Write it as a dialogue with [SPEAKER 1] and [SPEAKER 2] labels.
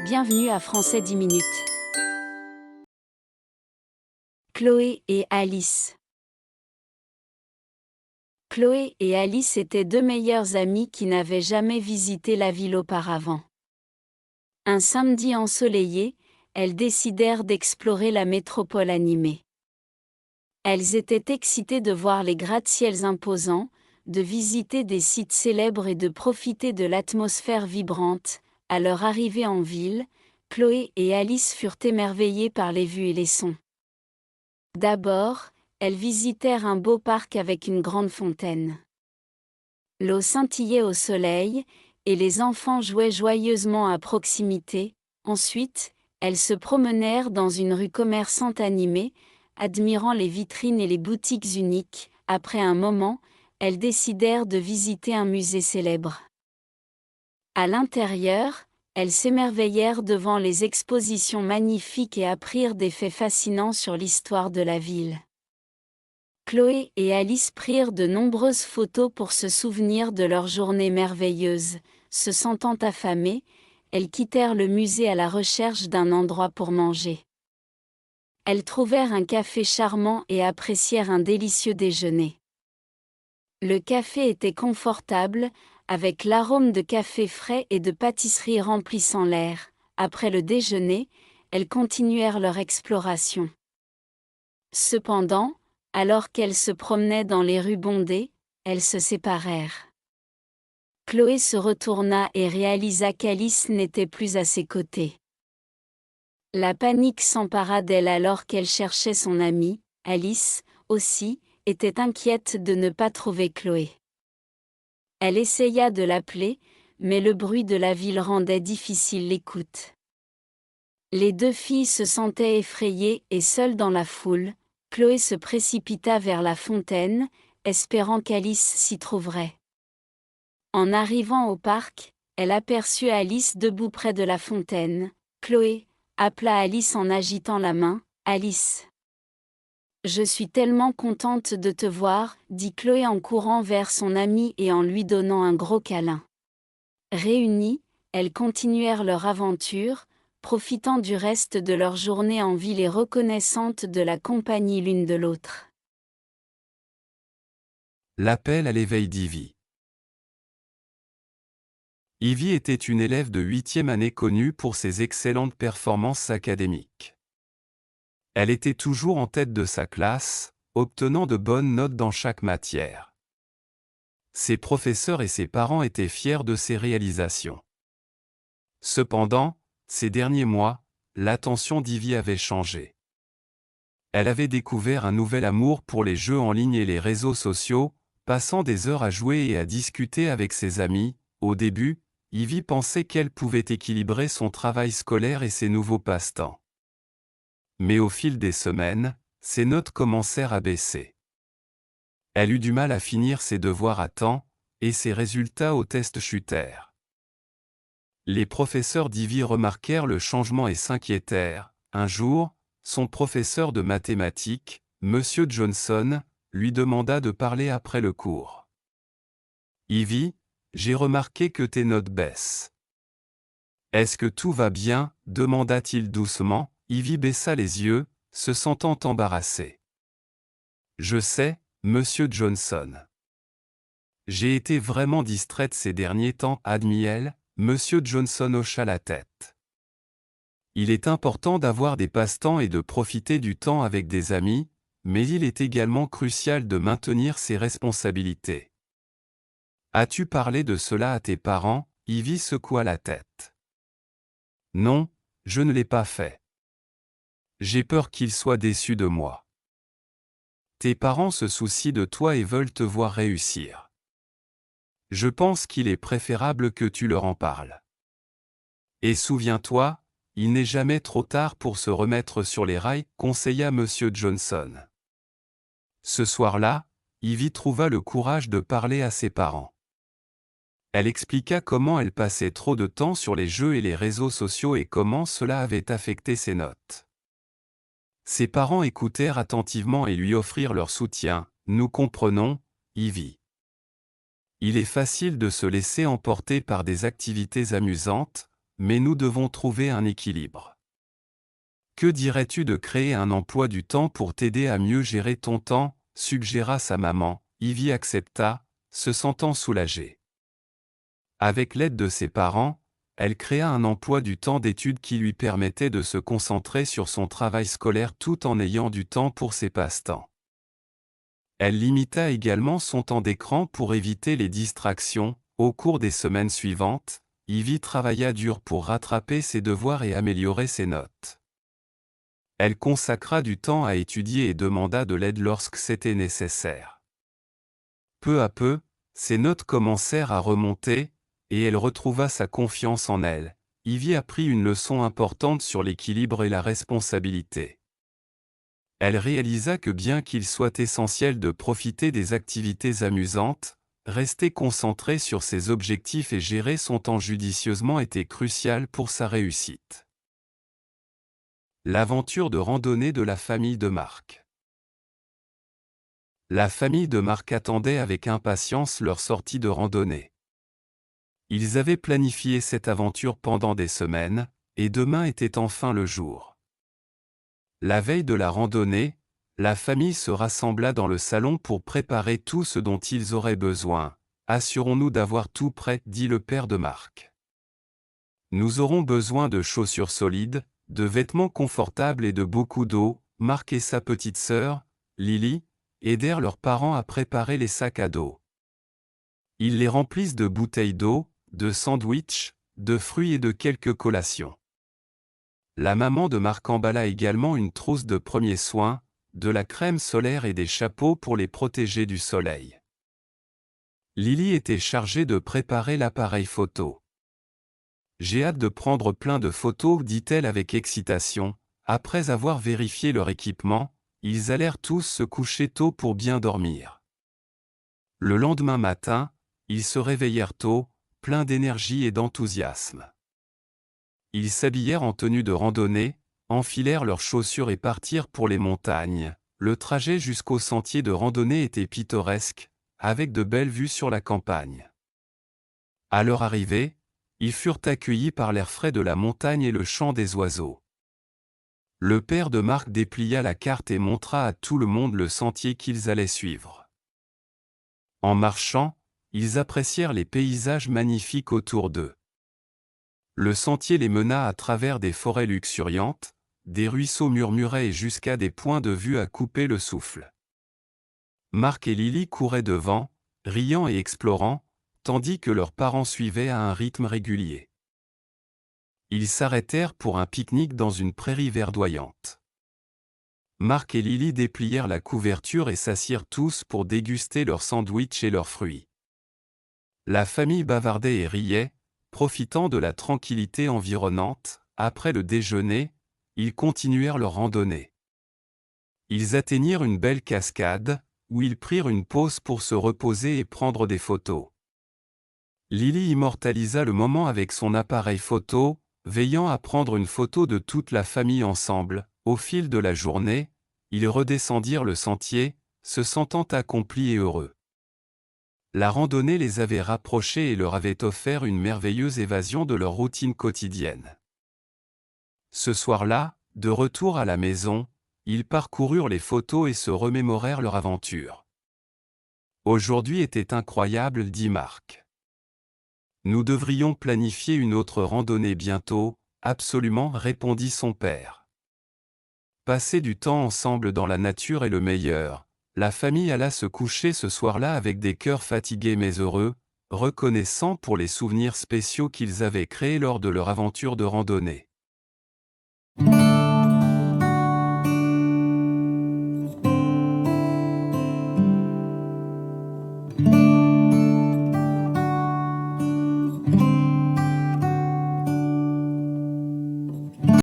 [SPEAKER 1] Bienvenue à Français 10 minutes. Chloé et Alice. Chloé et Alice étaient deux meilleures amies qui n'avaient jamais visité la ville auparavant. Un samedi ensoleillé, elles décidèrent d'explorer la métropole animée. Elles étaient excitées de voir les gratte-ciels imposants, de visiter des sites célèbres et de profiter de l'atmosphère vibrante. À leur arrivée en ville, Chloé et Alice furent émerveillées par les vues et les sons. D'abord, elles visitèrent un beau parc avec une grande fontaine. L'eau scintillait au soleil, et les enfants jouaient joyeusement à proximité. Ensuite, elles se promenèrent dans une rue commerçante animée, admirant les vitrines et les boutiques uniques. Après un moment, elles décidèrent de visiter un musée célèbre. À l'intérieur, elles s'émerveillèrent devant les expositions magnifiques et apprirent des faits fascinants sur l'histoire de la ville. Chloé et Alice prirent de nombreuses photos pour se souvenir de leur journée merveilleuse. Se sentant affamées, elles quittèrent le musée à la recherche d'un endroit pour manger. Elles trouvèrent un café charmant et apprécièrent un délicieux déjeuner. Le café était confortable, avec l'arôme de café frais et de pâtisserie remplissant l'air. Après le déjeuner, elles continuèrent leur exploration. Cependant, alors qu'elles se promenaient dans les rues bondées, elles se séparèrent. Chloé se retourna et réalisa qu'Alice n'était plus à ses côtés. La panique s'empara d'elle alors qu'elle cherchait son amie. Alice, aussi, était inquiète de ne pas trouver Chloé. Elle essaya de l'appeler, mais le bruit de la ville rendait difficile l'écoute. Les deux filles se sentaient effrayées et seules dans la foule, Chloé se précipita vers la fontaine, espérant qu'Alice s'y trouverait. En arrivant au parc, elle aperçut Alice debout près de la fontaine. Chloé appela Alice en agitant la main. « Alice ! Je suis tellement contente de te voir », dit Chloé en courant vers son amie et en lui donnant un gros câlin. Réunies, elles continuèrent leur aventure, profitant du reste de leur journée en ville et reconnaissantes de la compagnie l'une de l'autre.
[SPEAKER 2] L'appel à l'éveil d'Ivy. Ivy était une élève de 8e année connue pour ses excellentes performances académiques. Elle était toujours en tête de sa classe, obtenant de bonnes notes dans chaque matière. Ses professeurs et ses parents étaient fiers de ses réalisations. Cependant, ces derniers mois, l'attention d'Ivy avait changé. Elle avait découvert un nouvel amour pour les jeux en ligne et les réseaux sociaux, passant des heures à jouer et à discuter avec ses amis. Au début, Ivy pensait qu'elle pouvait équilibrer son travail scolaire et ses nouveaux passe-temps. Mais au fil des semaines, ses notes commencèrent à baisser. Elle eut du mal à finir ses devoirs à temps, et ses résultats au test chutèrent. Les professeurs d'Ivy remarquèrent le changement et s'inquiétèrent. Un jour, son professeur de mathématiques, Monsieur Johnson, lui demanda de parler après le cours. « Ivy, j'ai remarqué que tes notes baissent. Est-ce que tout va bien ?» demanda-t-il doucement. Ivy baissa les yeux, se sentant embarrassée. « Je sais, Monsieur Johnson. J'ai été vraiment distraite ces derniers temps, admit-elle. » Monsieur Johnson hocha la tête. Il est important d'avoir des passe-temps et de profiter du temps avec des amis, mais il est également crucial de maintenir ses responsabilités. As-tu parlé de cela à tes parents ? Ivy secoua la tête. Non, je ne l'ai pas fait. J'ai peur qu'ils soient déçus de moi. Tes parents se soucient de toi et veulent te voir réussir. Je pense qu'il est préférable que tu leur en parles. Et souviens-toi, il n'est jamais trop tard pour se remettre sur les rails, conseilla Monsieur Johnson. Ce soir-là, Ivy trouva le courage de parler à ses parents. Elle expliqua comment elle passait trop de temps sur les jeux et les réseaux sociaux et comment cela avait affecté ses notes. Ses parents écoutèrent attentivement et lui offrirent leur soutien. « Nous comprenons, Ivy. Il est facile de se laisser emporter par des activités amusantes, mais nous devons trouver un équilibre. Que dirais-tu de créer un emploi du temps pour t'aider à mieux gérer ton temps, suggéra sa maman. Ivy accepta, se sentant soulagée. Avec l'aide de ses parents, elle créa un emploi du temps d'études qui lui permettait de se concentrer sur son travail scolaire tout en ayant du temps pour ses passe-temps. Elle limita également son temps d'écran pour éviter les distractions. Au cours des semaines suivantes, Ivy travailla dur pour rattraper ses devoirs et améliorer ses notes. Elle consacra du temps à étudier et demanda de l'aide lorsque c'était nécessaire. Peu à peu, ses notes commencèrent à remonter, et elle retrouva sa confiance en elle. Ivy apprit une leçon importante sur l'équilibre et la responsabilité. Elle réalisa que bien qu'il soit essentiel de profiter des activités amusantes, rester concentré sur ses objectifs et gérer son temps judicieusement était crucial pour sa réussite. L'aventure de randonnée de la famille de Marc. La famille de Marc attendait avec impatience leur sortie de randonnée. Ils avaient planifié cette aventure pendant des semaines, et demain était enfin le jour. La veille de la randonnée, la famille se rassembla dans le salon pour préparer tout ce dont ils auraient besoin. « Assurons-nous d'avoir tout prêt, dit le père de Marc. Nous aurons besoin de chaussures solides, de vêtements confortables et de beaucoup d'eau. » Marc et sa petite sœur, Lily, aidèrent leurs parents à préparer les sacs à dos. Ils les remplissent de bouteilles d'eau, de sandwichs, de fruits et de quelques collations. La maman de Marc emballa également une trousse de premiers soins, de la crème solaire et des chapeaux pour les protéger du soleil. Lily était chargée de préparer l'appareil photo. « J'ai hâte de prendre plein de photos, dit-elle avec excitation. Après avoir vérifié leur équipement, ils allèrent tous se coucher tôt pour bien dormir. Le lendemain matin, ils se réveillèrent tôt, pleins d'énergie et d'enthousiasme. Ils s'habillèrent en tenue de randonnée, enfilèrent leurs chaussures et partirent pour les montagnes. Le trajet jusqu'au sentier de randonnée était pittoresque, avec de belles vues sur la campagne. À leur arrivée, ils furent accueillis par l'air frais de la montagne et le chant des oiseaux. Le père de Marc déplia la carte et montra à tout le monde le sentier qu'ils allaient suivre. En marchant, ils apprécièrent les paysages magnifiques autour d'eux. Le sentier les mena à travers des forêts luxuriantes, des ruisseaux murmuraient et jusqu'à des points de vue à couper le souffle. Marc et Lily couraient devant, riant et explorant, tandis que leurs parents suivaient à un rythme régulier. Ils s'arrêtèrent pour un pique-nique dans une prairie verdoyante. Marc et Lily déplièrent la couverture et s'assirent tous pour déguster leurs sandwichs et leurs fruits. La famille bavardait et riait, profitant de la tranquillité environnante. Après le déjeuner, ils continuèrent leur randonnée. Ils atteignirent une belle cascade, où ils prirent une pause pour se reposer et prendre des photos. Lily immortalisa le moment avec son appareil photo, veillant à prendre une photo de toute la famille ensemble. Au fil de la journée, ils redescendirent le sentier, se sentant accomplis et heureux. La randonnée les avait rapprochés et leur avait offert une merveilleuse évasion de leur routine quotidienne. Ce soir-là, de retour à la maison, ils parcoururent les photos et se remémorèrent leur aventure. « Aujourd'hui était incroyable, dit Marc. Nous devrions planifier une autre randonnée bientôt, absolument, répondit son père. Passer du temps ensemble dans la nature est le meilleur. La famille alla se coucher ce soir-là avec des cœurs fatigués mais heureux, reconnaissants pour les souvenirs spéciaux qu'ils avaient créés lors de leur aventure de randonnée.